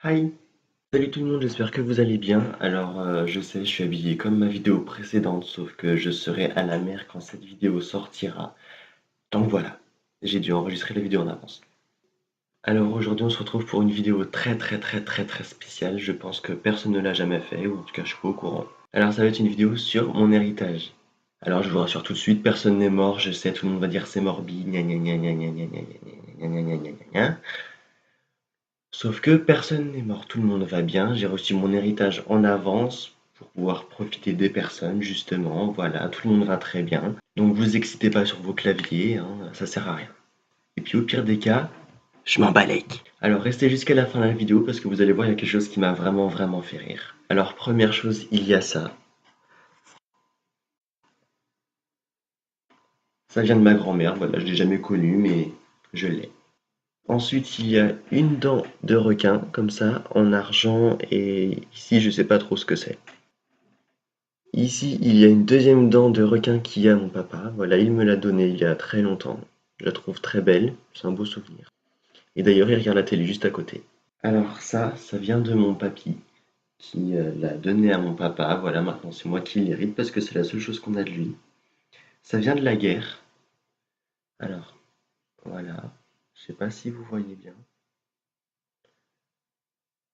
Hi! Salut tout le monde, j'espère que vous allez bien. Alors, je sais, je suis habillé comme ma vidéo précédente, sauf que je serai à la mer quand cette vidéo sortira. Donc voilà, j'ai dû enregistrer la vidéo en avance. Alors aujourd'hui, on se retrouve pour une vidéo très spéciale. Je pense que personne ne l'a jamais fait, ou en tout cas, je suis pas au courant. Alors, ça va être une vidéo sur mon héritage. Alors, je vous rassure tout de suite, personne n'est mort. Je sais, tout le monde va dire c'est morbide, gna gna gna gna gna gna gna gna gna gna gna gna gna gna. Sauf que personne n'est mort, tout le monde va bien. J'ai reçu mon héritage en avance pour pouvoir profiter des personnes, justement. Voilà, tout le monde va très bien. Donc vous excitez pas sur vos claviers, hein, ça sert à rien. Et puis au pire des cas, je m'en balèque. Alors restez jusqu'à la fin de la vidéo parce que vous allez voir, il y a quelque chose qui m'a vraiment fait rire. Alors première chose, il y a ça. Ça vient de ma grand-mère, voilà, je l'ai jamais connue, mais je l'ai. Ensuite, il y a une dent de requin, comme ça, en argent, et ici, je sais pas trop ce que c'est. Ici, il y a une deuxième dent de requin qui a mon papa. Voilà, il me l'a donnée il y a très longtemps. Je la trouve très belle, c'est un beau souvenir. Et d'ailleurs, il regarde la télé juste à côté. Alors ça vient de mon papy qui l'a donné à mon papa. Voilà, maintenant c'est moi qui l'hérite parce que c'est la seule chose qu'on a de lui. Ça vient de la guerre. Alors, voilà. Je sais pas si vous voyez bien.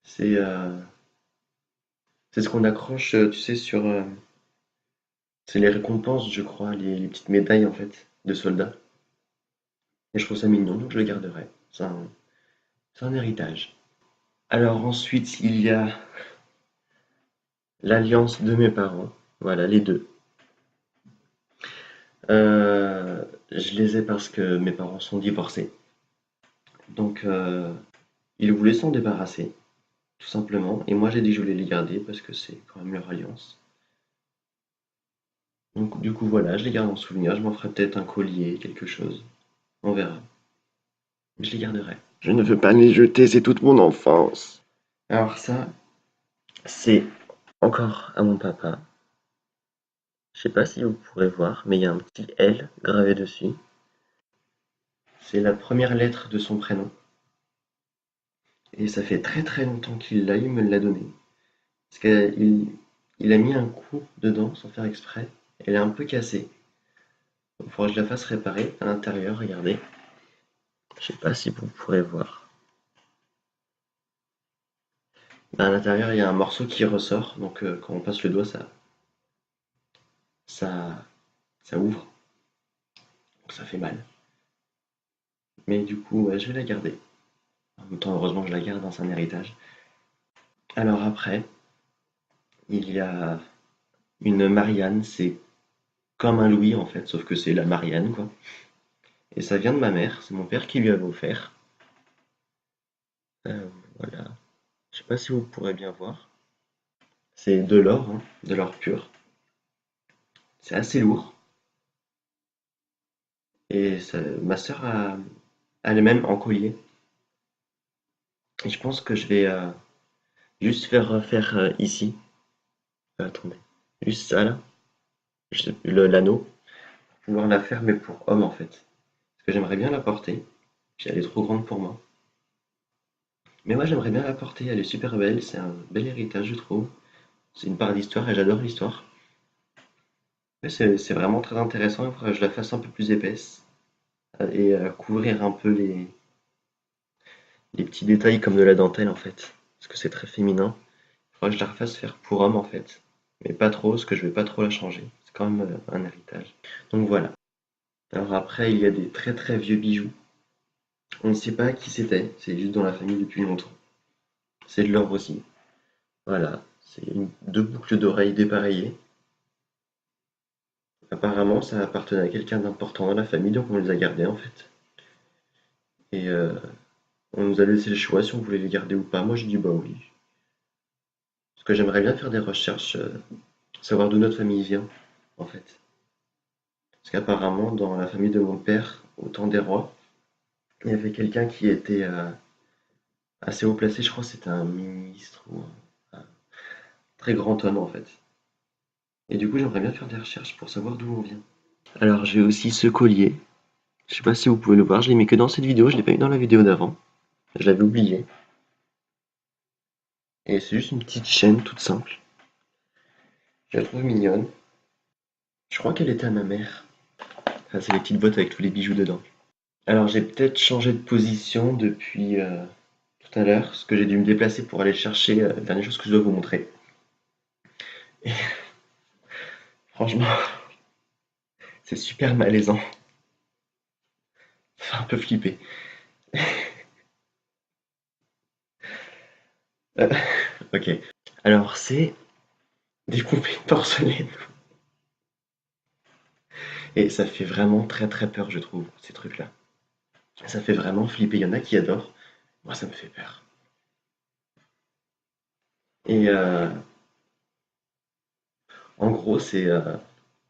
C'est c'est ce qu'on accroche, tu sais, sur... c'est les récompenses, je crois, les petites médailles en fait, de soldats. Et je trouve ça mignon, donc je le garderai. C'est un héritage. Alors ensuite, il y a l'alliance de mes parents. Voilà, les deux. Je les ai parce que mes parents sont divorcés. Donc, ils voulaient s'en débarrasser, tout simplement. Et moi, j'ai dit que je voulais les garder parce que c'est quand même leur alliance. Donc, du coup, voilà, je les garde en souvenir. Je m'en ferai peut-être un collier, quelque chose. On verra. Mais je les garderai. Je ne veux pas les jeter, c'est toute mon enfance. Alors ça, c'est encore à mon papa. Je sais pas si vous pourrez voir, mais il y a un petit L gravé dessus. C'est la première lettre de son prénom. Et ça fait très longtemps qu'il l'a, il me l'a donné. Parce qu'il a mis un coup dedans sans faire exprès. Elle est un peu cassée. Il faudra que je la fasse réparer à l'intérieur, regardez. Je sais pas si vous pourrez voir. À l'intérieur, il y a un morceau qui ressort, donc quand on passe le doigt, ça, ça ouvre. Donc ça fait mal. Mais du coup, ouais, je vais la garder. En même temps, heureusement que je la garde dans un héritage. Alors après, il y a une Marianne, c'est comme un Louis en fait, sauf que c'est la Marianne quoi. Et ça vient de ma mère, c'est mon père qui lui avait offert. Euh, voilà. Je sais pas si vous pourrez bien voir. C'est de l'or, hein, de l'or pur. C'est assez lourd. Et ma sœur a elle-même en collier. Et je pense que je vais juste faire refaire ici. Attendez. Juste ça là. L'anneau. Pour pouvoir la faire, mais pour homme en fait. Parce que j'aimerais bien la porter. Puis elle est trop grande pour moi. Mais moi j'aimerais bien la porter. Elle est super belle. C'est un bel héritage, je trouve. C'est une part d'histoire et j'adore l'histoire. Mais c'est vraiment très intéressant. Il faudrait que je la fasse un peu plus épaisse. Et couvrir un peu les petits détails comme de la dentelle en fait. Parce que c'est très féminin. Il faudrait que je la refasse faire pour homme en fait. Mais pas trop, parce que je vais pas trop la changer. C'est quand même un héritage. Donc voilà. Alors après, il y a des très vieux bijoux. On ne sait pas qui c'était. C'est juste dans la famille depuis longtemps. C'est de l'or aussi. Voilà. C'est deux boucles d'oreilles dépareillées. Apparemment, ça appartenait à quelqu'un d'important dans la famille, donc on les a gardées en fait. Et on nous a laissé le choix si on voulait les garder ou pas. Moi, j'ai dit bah oui. Parce que j'aimerais bien faire des recherches, savoir d'où notre famille vient, en fait. Parce qu'apparemment, dans la famille de mon père, au temps des rois, il y avait quelqu'un qui était assez haut placé, je crois que c'était un ministre ou un très grand homme en fait. Et du coup, j'aimerais bien faire des recherches pour savoir d'où on vient. Alors, j'ai aussi ce collier. Je sais pas si vous pouvez le voir, je l'ai mis que dans cette vidéo, je l'ai pas mis dans la vidéo d'avant. Je l'avais oublié. Et c'est juste une petite chaîne toute simple. Je la trouve mignonne. Je crois qu'elle était à ma mère. Ah, c'est les petites boîtes avec tous les bijoux dedans. Alors j'ai peut-être changé de position depuis tout à l'heure, parce que j'ai dû me déplacer pour aller chercher la dernière chose que je dois vous montrer. Et franchement, c'est super malaisant. Ça fait un peu flipper. Euh, ok. Alors c'est des poupées de porcelaine. Et ça fait vraiment très très peur, je trouve, ces trucs-là. Ça fait vraiment flipper. Il y en a qui adorent. Moi, ça me fait peur. Et en gros,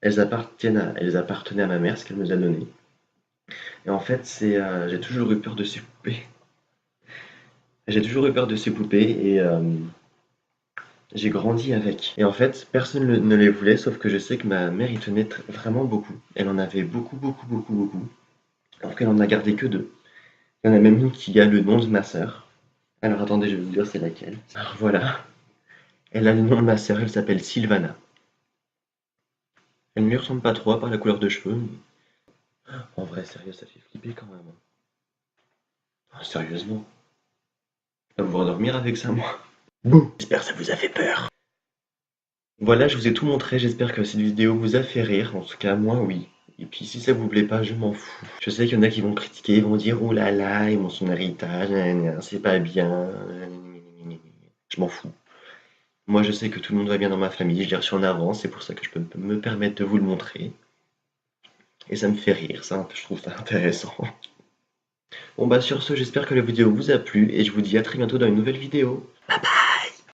elles appartenaient à ma mère, ce qu'elle nous a donné. Et en fait, j'ai toujours eu peur de ces poupées. J'ai toujours eu peur de ces poupées et j'ai grandi avec. Et en fait, personne ne les voulait, sauf que je sais que ma mère y tenait vraiment beaucoup. Elle en avait beaucoup, beaucoup, beaucoup, beaucoup. Alors qu'elle en a gardé que deux. Il y en a même une qui a le nom de ma sœur. Alors attendez, je vais vous dire c'est laquelle. Alors voilà, elle a le nom de ma sœur, elle s'appelle Sylvana. Elle ne lui ressemble pas trop à part la couleur de cheveux, mais en vrai, sérieux, ça fait flipper quand même. Ah, sérieusement, je vais pouvoir dormir avec ça, moi. Bouh! J'espère que ça vous a fait peur. Voilà, je vous ai tout montré, j'espère que cette vidéo vous a fait rire, en tout cas moi oui. Et puis si ça vous plaît pas, je m'en fous. Je sais qu'il y en a qui vont critiquer, ils vont dire oh là là, ils ont son héritage, c'est pas bien. Je m'en fous. Moi je sais que tout le monde va bien dans ma famille, je l'ai reçu en avance, c'est pour ça que je peux me permettre de vous le montrer. Et ça me fait rire, ça, je trouve ça intéressant. Bon bah sur ce, j'espère que la vidéo vous a plu et je vous dis à très bientôt dans une nouvelle vidéo.